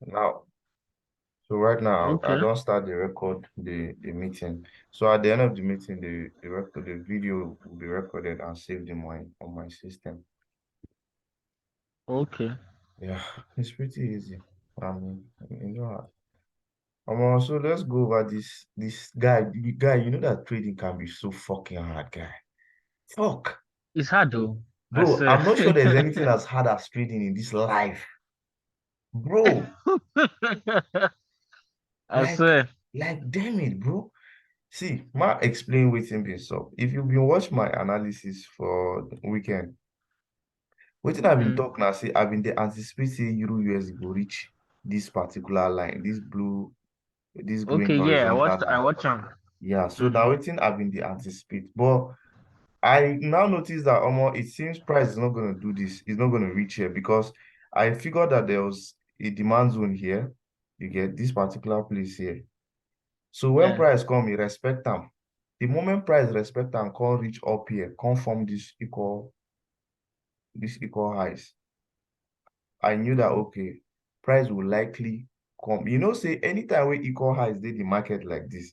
Now, so right now, I Okay. don't start the record the meeting. So at the end of the meeting, the video will be recorded and saved in my system. Okay. Yeah, it's pretty easy. You know, so let's go over this guy. The guy, you know that trading can be so fucking hard, guy. Fuck. It's hard though. I Bro, swear. I'm not sure there's anything as hard as trading in this life. Bro, I like, swear. damn it, bro. See, ma explain wetin be so. If you've been watch my analysis for the weekend, wetin I've been Mm. talking now, say I've been dey anticipate say Euro USD go reach this particular line, this green Okay, yeah, horizontal I line. watch him. Yeah, so Mm. now wetin I've been dey anticipate. But I now notice that it seems price is not gonna do this, it's not gonna reach here because I figured that there was a demand zone here. You get this particular place here. So when Yeah. price come, you respect them. The moment price respect them, come reach up here, come form this equal highs. I knew that okay, price will likely come. You know, say anytime we equal highs dey the market like this,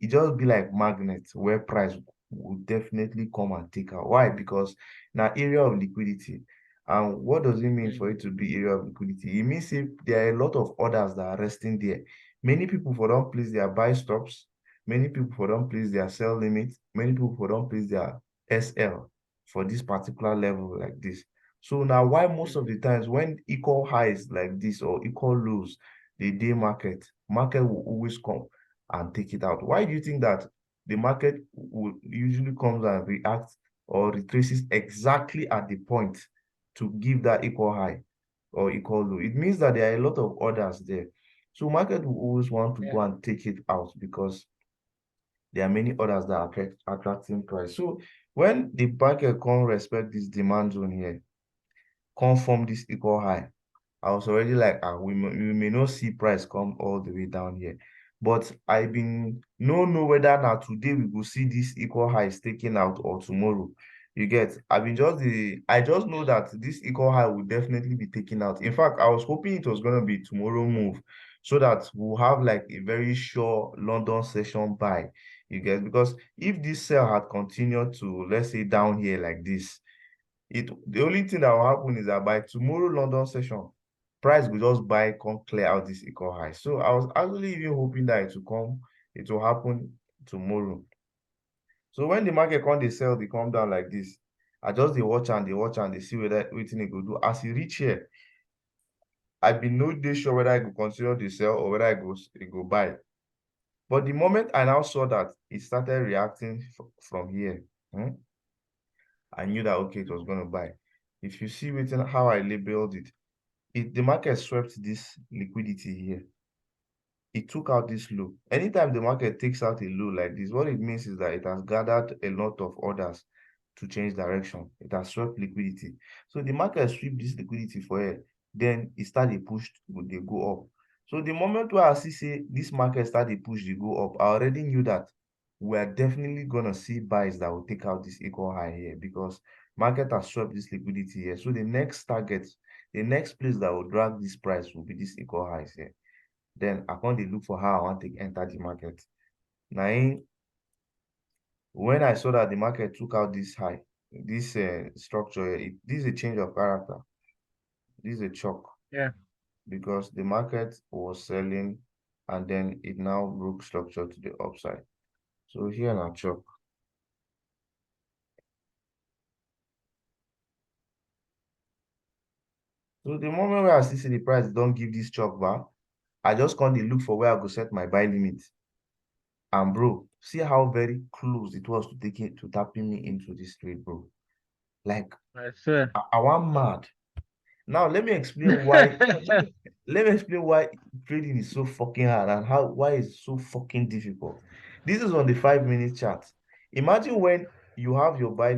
it just be like magnet where price will definitely come and take out. Why? Because now area of liquidity. And what does it mean Mm. for it to be area of liquidity? It means if there are a lot of orders that are resting there. Many people for don't place their buy stops. Many people for don't place their sell limits. Many people for don't place their SL for this particular level like this. So now why most of Mm. the times when equal highs like this or equal lows, the day market will always come and take it out. Why do you think that the market will usually comes and reacts or retraces exactly at the point to give that equal high or equal low? It means that there are a lot of orders there. So market will always want to Yeah. go and take it out because there are many orders that are attracting price. So when the market can respect this demand zone here, come form this equal high, I was already like, we may not see price come all the way down here. But I been no know whether now today we will see this equal highs taken out or tomorrow. You get, I just know that this equal high will definitely be taken out. In fact, I was hoping it was gonna be tomorrow move so that we'll have like a very sure London session buy. You get, because if this sell had continued to, let's say, down here like this, the only thing that will happen is that by tomorrow London session, price will just buy, come clear out this equal high. So I was actually even hoping that it will happen tomorrow. So when the market come they sell, they come down like this. I just they watch and they see whether waiting they go do. As you reach here, I be no day sure whether I go continue to sell or whether I go buy. But the moment I now saw that it started reacting from here, I knew that okay, it was going to buy. If you see waiting how I labeled it, the market swept this liquidity here. It took out this low. Anytime the market takes out a low like this, what it means is that it has gathered a lot of orders to change direction. It has swept liquidity. So the market sweep this liquidity for it, then it started push, they go up. So the moment where I see say this market started push, they go up, I already knew that we are definitely gonna see buys that will take out this equal high here because market has swept this liquidity here. So the next target, the next place that will drag this price will be this equal highs here. Then I can't look for how I want to enter the market. Now, when I saw that the market took out this high, this structure, this is a change of character. This is a shock Yeah. because the market was selling and then it now broke structure to the upside. So here now shock. So the moment where I see the price don't give this shock back, I just can't look for where I go set my buy limit. And bro, see how very close it was to taking to tapping me into this trade, bro. Like I swear. I want mad. Now let me explain why trading is so fucking hard and why it's so fucking difficult. This is on the 5 minute chart. Imagine when you have your buy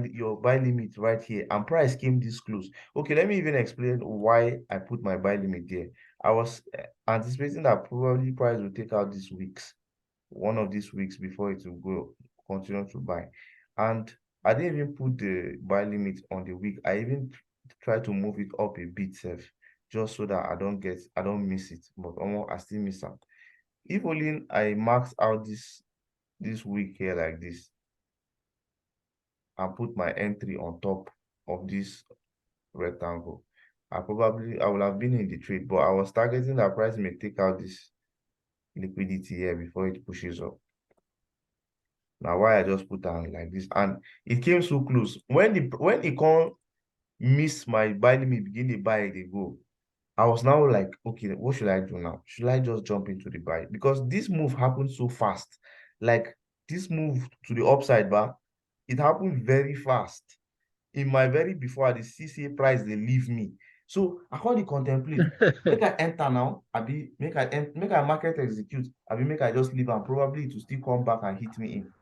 limit right here and price came this close. Okay, let me even explain why I put my buy limit there. I was anticipating that probably price will take out this weeks, one of these weeks before it will go continue to buy. And I didn't even put the buy limit on the week. I even try to move it up a bit, safe, just so that I don't miss it. But almost I still miss out. If only I maxed out this week here like this and put my entry on top of this rectangle, I would have been in the trade, but I was targeting that price may take out this liquidity here before it pushes up. Now why I just put down like this, and it came so close. When it can't miss my buy limit, begin the buy they go. I was now like, okay, what should I do now? Should I just jump into the buy? Because this move happened so fast. Like this move to the upside bar, it happened very fast. In my very before the CCA price, they leave me. So I can't dey contemplate. Make I enter now, make I market execute, make I just leave and probably it will still come back and hit me in.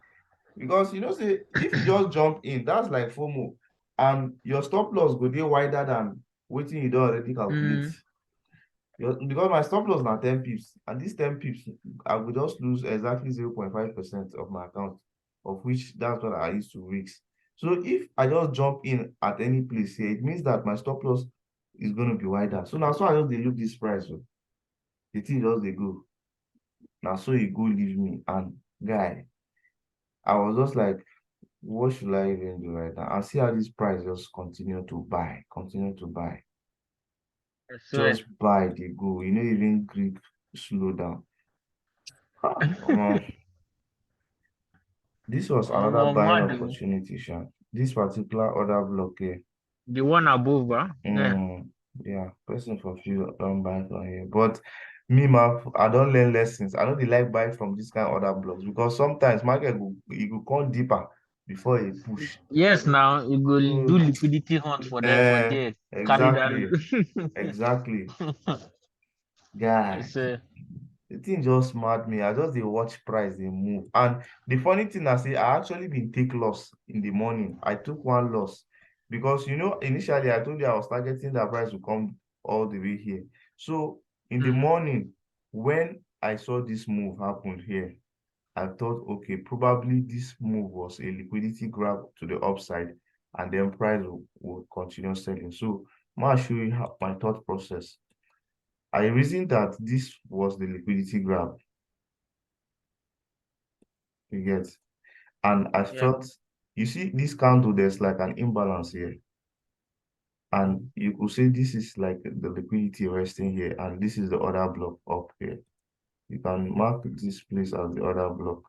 Because say if you just jump in, that's like FOMO. And your stop loss go dey wider than wetin you don already calculate. Mm. Because my stop loss na 10 pips, and this 10 pips, I will just lose exactly 0.5% of my account, of which that's what I used to risk. So if I just jump in at any place here, it means that my stop loss is going to be wider. So now, so I just dey look this price. So the thing just dey go. Now, so e go leave me. And guy, I was just like, what should I even do right now? And see how this price just continue to buy, continue to buy. I swear. Just buy, they go. You know, even Greek slow down. This was another buying Mad oh. opportunity, Sha. This particular order block here. The one above, yeah. Yeah, person for few don't buy from here. But me, ma, I don't learn lessons. I don't like buy from this kind of order blocks because sometimes market you go come deeper before it push. Yes, now you go do So, liquidity hunt for them for there. Carry exactly, that. exactly, I guy. say, The thing just mad me. I just dey watch price dey move. And the funny thing I say, I actually been take loss in the morning. I took one loss because initially I told you I was targeting that price to come all the way here. So in the mm, morning, when I saw this move happen here, I thought, okay, probably this move was a liquidity grab to the upside, and then price will continue selling. So I'll show you my thought process. I reasoned that this was the liquidity grab, you get. And I yeah. felt, you see this candle, there's like an imbalance here. And you could say this is like the liquidity resting here, and this is the other block up here. You can mark this place as the other block.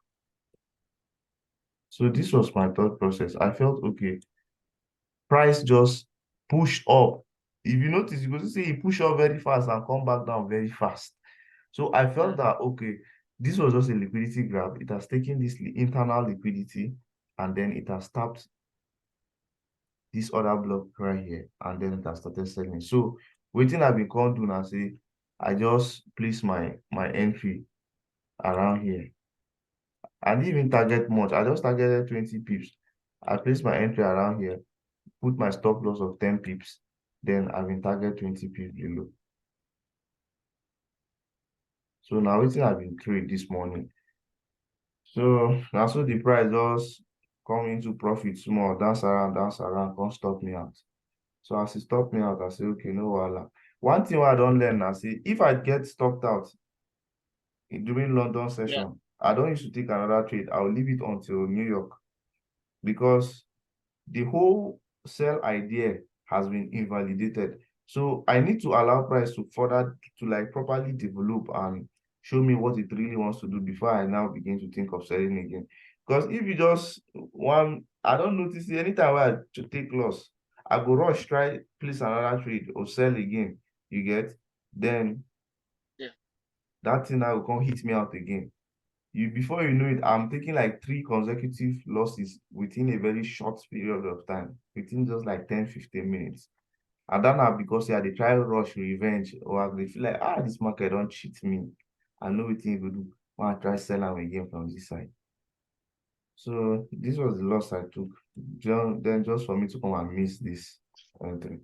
So this was my thought process. I felt, okay, price just push up. If you notice, you could see it push up very fast and come back down very fast. So I felt Mm. that, okay, this was just a liquidity grab. It has taken this internal liquidity and then it has tapped this other block right here, and then it has started selling. So waiting I been come do now say I just place my entry around here. I didn't even target much. I just targeted 20 pips. I placed my entry around here, put my stop loss of 10 pips, then I've been target 20 pips below. So now waiting I've been trade this morning. So now so the price just come into profit small, dance around, come stop me out. So as he stopped me out, I say, okay, no wahala. One thing I don't learn, I say, if I get stopped out during London Yeah. session, I don't used to take another trade. I'll leave it until New York because the whole sell idea has been invalidated. So I need to allow price to further to like properly develop and show me what it really wants to do before I now begin to think of selling again. Because if you just I don't notice it anytime I to take loss, I go rush, try place another trade or sell again. You get? Then Yeah. that thing now will come hit me out again. Before you know it, I'm taking like 3 consecutive losses within a very short period of time, within just like 10-15 minutes. And that now because yeah, they try to rush revenge, or they feel like this market don't cheat me. I know what thing to do. Want to try sell them again from this side. So this was the loss I took. Then just for me to come and miss this entry.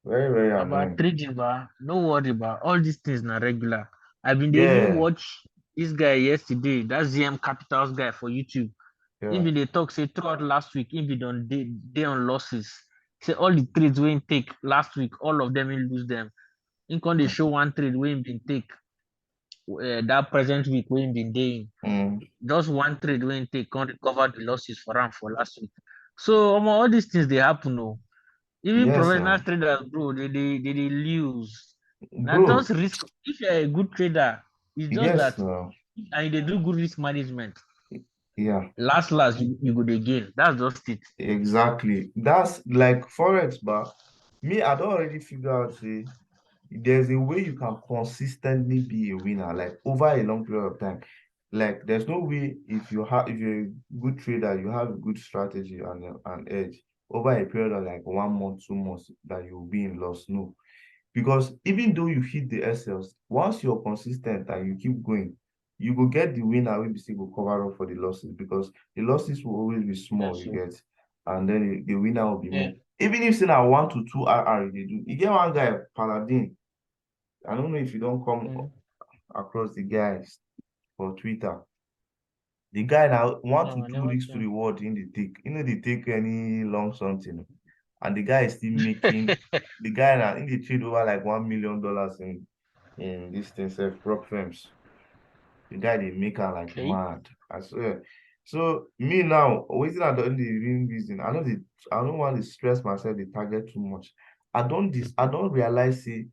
Very, very About annoying. trading, no worry, all these things na regular. I been dey even Yeah, watch this guy yesterday, that ZM Capitals guy for YouTube. Him yeah. been dey talk say throughout last week, him been on day on losses. Say all the trades wey him take last week, all of them he lose them. In can they show one trade wey him been take that present week wey him been dey Mm. just one trade wey him take come recover the losses for am for last week. So all these things dey happen o. Even Yes, professional now. traders, bro, they lose. Now just Bro, risk. If you're a good trader, it's just yes, that now. and they do good risk management. Yeah, Last you go dey gain. That's just it. exactly. That's like Forex, but me, I don't already figure out, say, there's a way you can consistently be a winner, like over a long period of time. Like, there's no way if you're a good trader, you have a good strategy and an edge over a period of like 1 month, 2 months that you'll be in loss. No. Because even though you hit the SLs, once you're consistent and you keep going, you will get the winner will be still go cover up for the losses because the losses will always be small, Yes, you so get, and then the winner will be yeah. more. Even if say na 1 to 2 RR they do, you get one guy, Paladin. I don't know if you don't come Mm. across the guys for Twitter. The guy now one to No, I two never risk see to him. reward in the take. You know, they take any long something. And the guy is still making the guy now in the trade over like $1 million in this thing self prop firms. The guy they make her like Okay. mad. I swear. So me now, waiting at the real reason. I don't want to stress myself the target too much. I don't realize say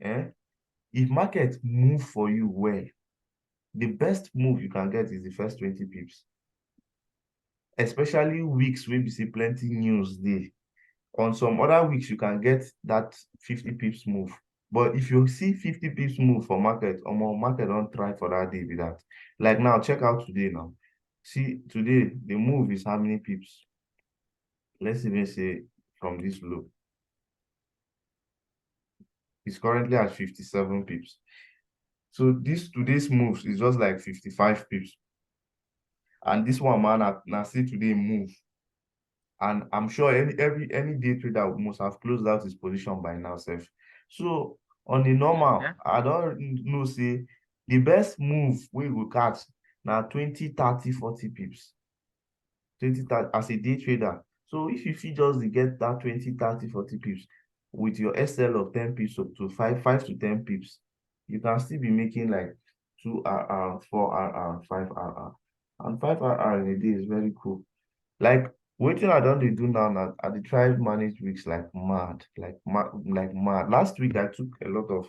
if market move for you well, the best move you can get is the first 20 pips. Especially weeks where we see plenty news day. On some other weeks, you can get that 50 pips move. But if you see 50 pips move for market, or more market don't try for that day with that. Like now, check out today now. See, today, the move is how many pips? Let's even say from this low. It's currently at 57 pips. So this today's moves is just like 55 pips. And this one, man, I see today move. And I'm sure any day trader must have closed out his position by now, self. So on the normal, Yeah. I don't know, say the best move we will catch now 20, 30, 40 pips. 20, 30 as a day trader. So if you feel just to get that 20, 30, 40 pips with your SL of 10 pips up to 5 to 10 pips, you can still be making like 2 RR, 4 RR, 5 RR. And 5 RR in a day is very cool. Like wetin I don dey do now na I dey try manage weeks like mad, like mad. Last week I took a lot of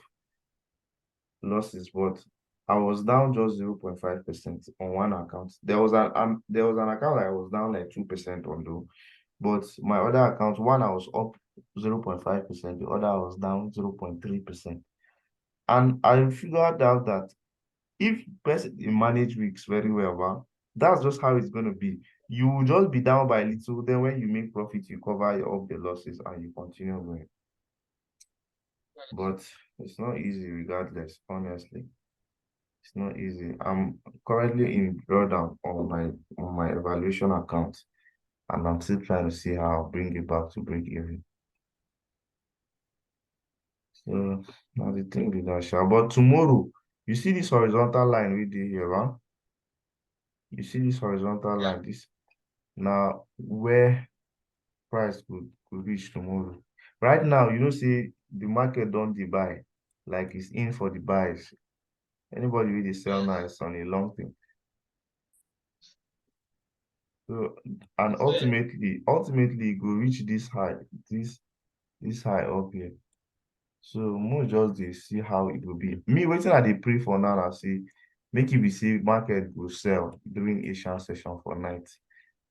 losses, but I was down just 0.5% on one account. There was an account that I was down like 2% on though, but my other account, one I was up 0.5%, the other I was down 0.3%. And I figured out that if person dey manage weeks very well, that's just how it's gonna be. You will just be down by little, then when you make profit, you cover up the losses and you continue going. But it's not easy regardless, honestly. It's not easy. I'm currently in drawdown on my evaluation account, and I'm still trying to see how I'll bring it back to break even. So now the thing with that, sha. But tomorrow, you see this horizontal line we did here, huh? You see this horizontal Yeah. line, this now where price could reach tomorrow. Right now, you know, say the market don't dey buy, like it's in for the buys. Anybody with the sell now Yes. is on a long thing. So and So, ultimately, it go reach this high, this this high up here. So more just dey see how it will be. Me waiting I dey pray for now, I see make it be say market go sell during Asian session for night.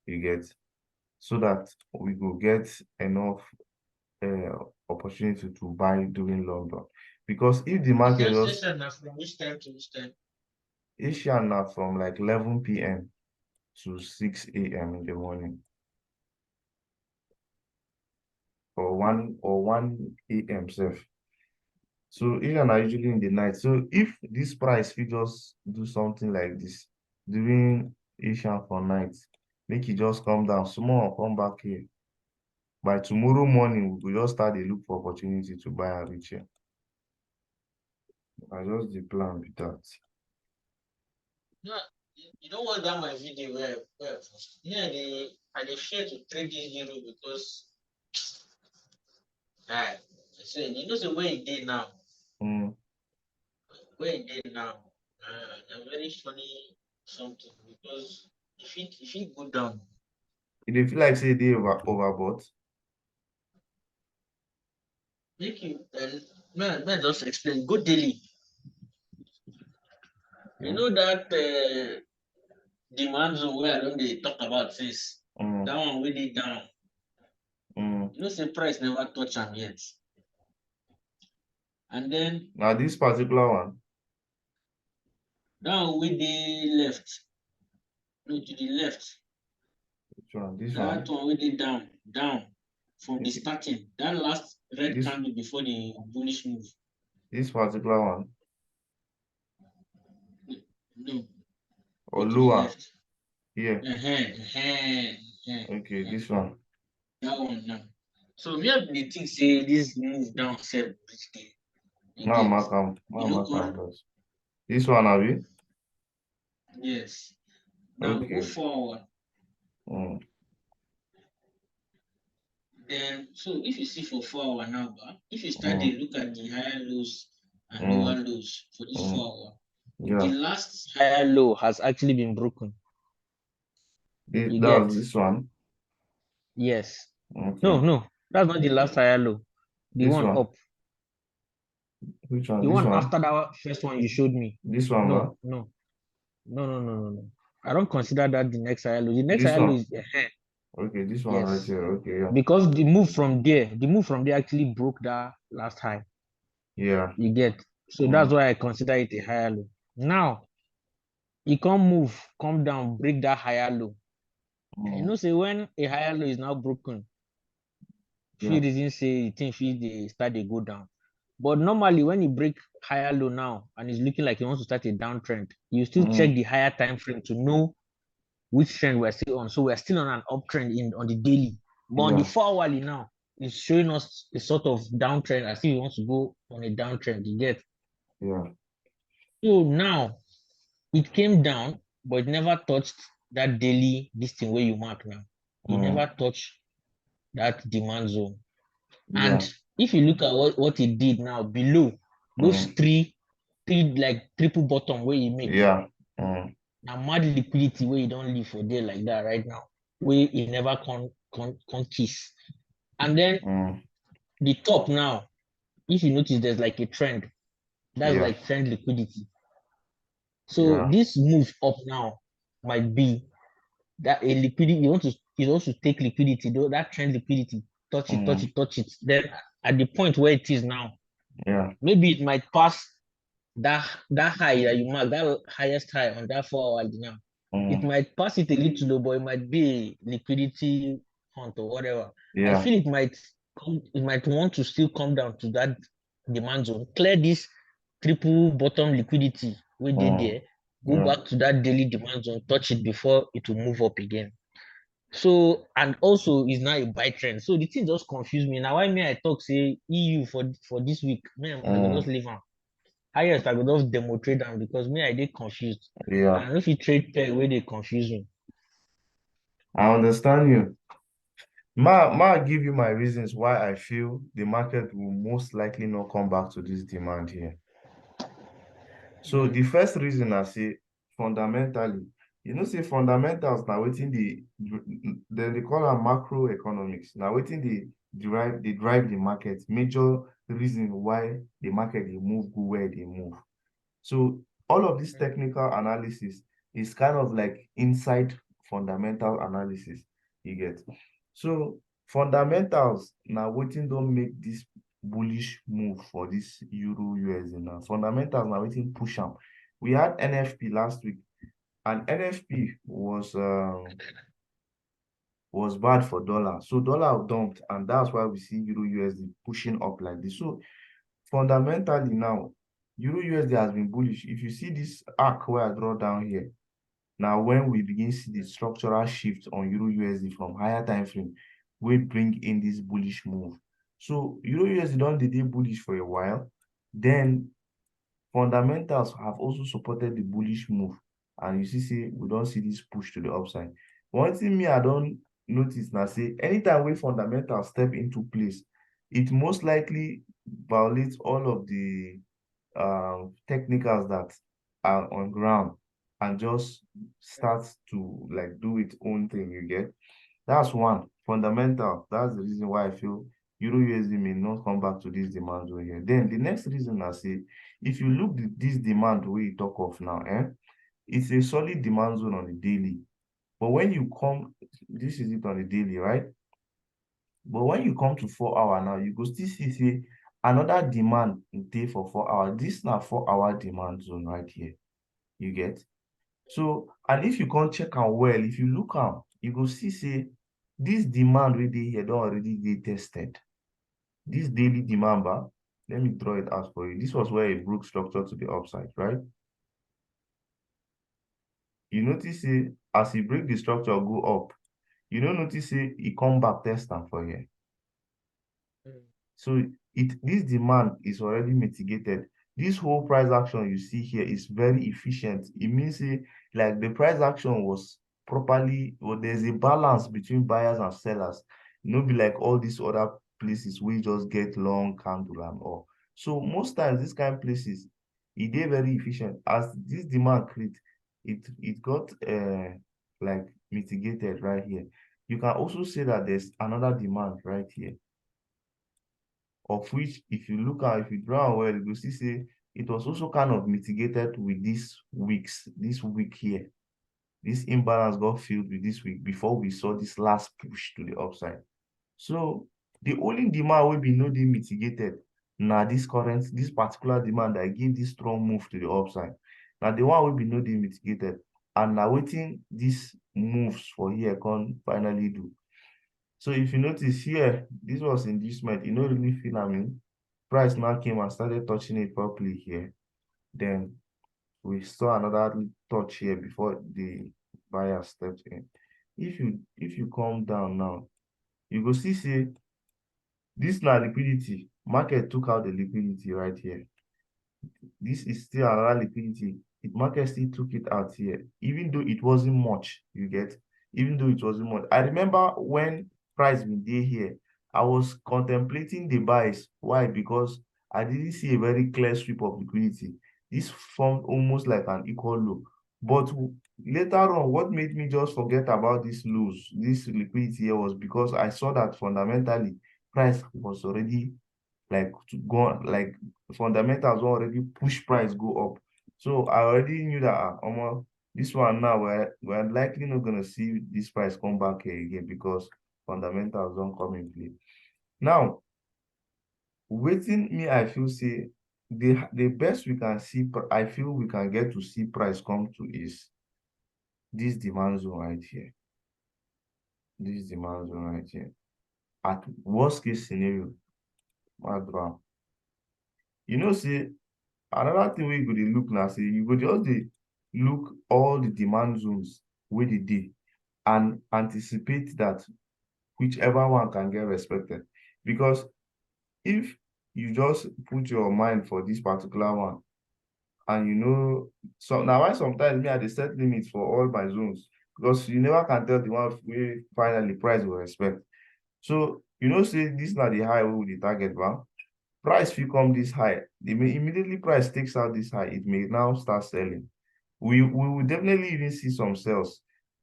You get so that we go get enough opportunity to buy during London. Because if the market Asian just session na from which time to which time? Asian now from like 11 p.m. to 6 a.m. in the morning or 1 a.m. safe. So Asian are usually in the night. So if this price we just do something like this during Asian for night, make it just come down small, come back here. By tomorrow morning, we will just start to look for opportunity to buy and reach here. I just the plan with that. No, you don't want that my video where yeah I dey share to trade this euro because I say you know the way it did now. Mm. where it is now, a very funny something because if it go down, You dey feel like say they overbought. make you man just explain. Go daily. You Mm, know that demand zone where I don't dey talk about since. mm, That one wey dey down. mm. You know say price never touch am yet. And then Now this particular one, that one wey dey left, no to the left, which one? This that one, one wey dey down from the okay. starting, that last red This candle before the bullish move. this particular one No, or go to the lower left. here. Okay, this one. That one now. So me I dey think say this move down sef reach there. You Now get? mark am, You now know mark am come first. This one, abi? yes. Now go Okay. forward. Mm, Then so if you see for 4 hour now, if you start mm, there look at the higher lows and lower mm, lows for this mm. 4 hour, the Yeah. last higher low has actually been broken. You That's get? this one. Yes. Okay. No, that's not the last higher low. The This one one. up. Which one? The This one one. after that first one you showed me. This one, ba? No. I don't consider that the next higher low. The next This higher low one. is Okay, this one right yes. here. Okay, yeah. Because the move from there actually broke that last high. Yeah. You get? So that's Mm, why I consider it a higher low. Now, you can't move, come down, break that higher low. You mm, know, say when a higher low is now broken, yeah. few reasons say you think few they start they go down. But normally when you break higher low now and it's looking like you want to start a downtrend, you still check Mm, the higher time frame to know which trend we're still on. So we're still on an uptrend on the daily. But on the yeah. 4 hourly now, it's showing us a sort of downtrend as if you want to go on a downtrend. You get? Yeah. So now it came down, but it never touched that daily this thing where you mark now. It Mm, never touched that demand zone. And yeah. if you look at what it did now below those Mm, three like triple bottom where you make yeah. Mm, now mad liquidity where you don't live for there like that right now, where it never con kiss. And then mm, the top now, if you notice there's like a trend, that's yeah. like trend liquidity. So Yeah. this move up now might be that a liquidity you want to take liquidity though that trend liquidity Mm, touch it then at the point where it is now yeah. maybe it might pass that high that you mark that highest high on that 4 hour now it Mm, might pass it a little low but it might be a liquidity hunt or whatever. I yeah. feel it might want to still come down to that demand zone, clear this triple bottom liquidity we did Mm, there, go yeah. back to that daily demand zone, touch it before it will move up again. So and also it's now a buy trend. So the thing just confuse me. Now why me I talk say EU for this week, man, I go just Mm, leave am. Highest I go just demo trade am because me I dey confused. yeah. And if you trade pair where they confuse me. I understand you. Ma, give you my reasons why I feel the market will most likely not come back to this demand here. So Mm. the first reason I say fundamentally, say fundamentals now waiting they call them macroeconomics. Now waiting they drive the market. Major reason why the market they move go where they move. So all of this technical analysis is kind of like inside fundamental analysis you get. So fundamentals now waiting don't make this bullish move for this Euro USD now. Fundamentals now waiting push them. We had NFP last week, and NFP was bad for dollar. So dollar dumped, and that's why we see Euro USD pushing up like this. So fundamentally now, Euro USD has been bullish. If you see this arc where I draw down here, now when we begin see the structural shift on Euro USD from higher time frame, we bring in this bullish move. So Euro USD don't dey bullish for a while. Then fundamentals have also supported the bullish move. And you see, say we don't see this push to the upside. One thing me I don't notice now, say anytime we fundamentals step into place, it most likely violates all of the technicals that are on ground and just start to like do its own thing, you get? That's one. Fundamental. That's the reason why I feel Euro USD may not come back to this demand zone here. Then the next reason I say, if you look at this demand we talk of now, it's a solid demand zone on the daily. But when you come, this is it on the daily, right? But when you come to 4 hour now, you go still see say another demand day for 4 hours. This na 4 hour demand zone right here. You get? So, and if you can't check am well, if you look am, you go see say this demand wey dey here don already dey tested. This daily demand bar, let me draw it out for you. This was where it broke structure to the upside, right? You notice say as e break the structure go up, you don't notice say e come back test am for here. So this demand is already mitigated. This whole price action you see here is very efficient. It means say like the price action was properly, or there's a balance between buyers and sellers. No be like all these other places we just get long candle and all. So most times this kind of places, it dey very efficient. As this demand create, it got like mitigated right here. You can also say that there's another demand right here, of which if you look at, if you draw well, you will see say it was also kind of mitigated with this week here. This imbalance got filled with this week before we saw this last push to the upside. So the only demand will be no dey mitigated. Now this particular demand that gave this strong move to the upside. Now the one will be no dey mitigated. And now waiting these moves for here can finally do. So if you notice here, this was inducement, you know, really feel, I mean, price now came and started touching it properly here. Then we saw another touch here before the buyer stepped in. If you come down now, you go see say this now liquidity. Market took out the liquidity right here. This is still another liquidity. The market still took it out here, even though it wasn't much, you get? Even though it wasn't much. I remember when price been dey here, I was contemplating the buys. Why? Because I didn't see a very clear sweep of liquidity. This formed almost like an equal low. But later on, what made me just forget about this lows, this liquidity here, was because I saw that fundamentally price was already like to go, like fundamentals already push price go up. So I already knew that this one now we're likely not gonna see this price come back here again because fundamentals don't come in play. Now, waiting me, I feel say the best we can see, I feel we can get to see price come to is this demand zone right here. This demand zone right here. At worst case scenario, you know, see, another thing we go dey look now, say you go just dey look all the demand zones wey dey dey and anticipate that whichever one can get respected. Because if you just put your mind for this particular one, and you know, so now why sometimes me I dey set limits for all my zones, because you never can tell the one wey finally price will respect. So you know, say this na the high wey we dey target, ba? Price fit come this high, immediately price takes out this high, it may now start selling. We will definitely even see some sales,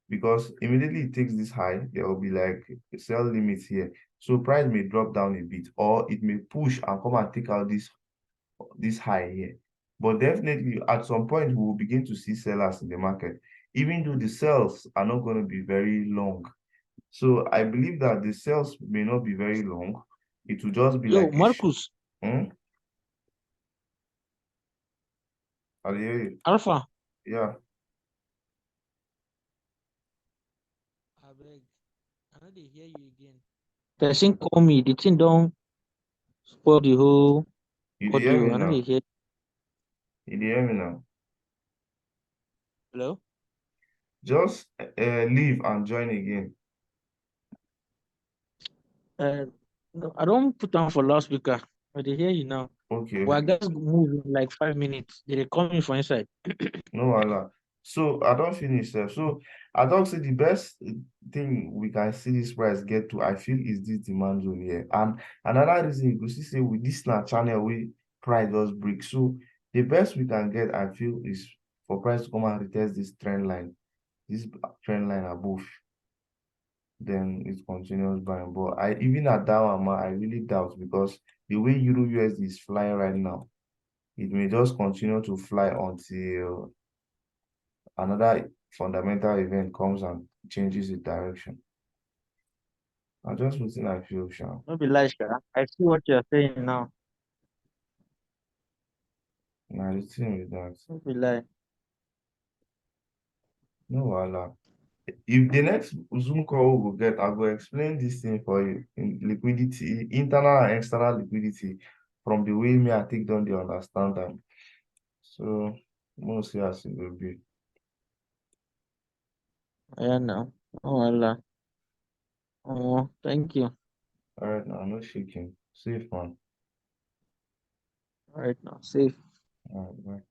because immediately it takes this high, there will be like a sell limits here. So price may drop down a bit, or it may push and come and take out this high here. But definitely at some point we will begin to see sellers in the market, even though the sales are not going to be very long. So I believe that the sales may not be very long. It will just be Yo, like Marcus, hmm? I dey hear you. Alpha. Yeah. Abeg, I no dey hear you again. Person call me, the thing don't spoil the whole You dey hear audio. me I no dey now? hear. You dey hear me now? Hello? Just leave and join again. Uh, no, I don't put on for loudspeaker. I dey hear you now. Okay, But I okay. guess move in like 5 minutes. They dey call me for inside. No wahala. So I don't finish there. So I don't say the best thing we can see this price get to, I feel, is this demand zone here. And another reason you go see say with this na channel we price just break. So The best we can get, I feel, is for price to come and retest this trend line above, then it continues buying. But I even at that one, I really doubt, because the way Euro USD is flying right now, it may just continue to fly until another fundamental event comes and changes the direction. I just waiting, I feel, sure. No be lie, sha. I see what you're saying now. Now the thing is that, No be lie. no wahala. If the next Zoom call we go get, I go explain this thing for you in liquidity, internal and external liquidity, from the way me I take don dey understand them. So we'll see as it will be. Yeah, now. Oh, Allah. Oh, thank you. All right, now no shaking. Safe man. All right, now. Safe. All right, bye.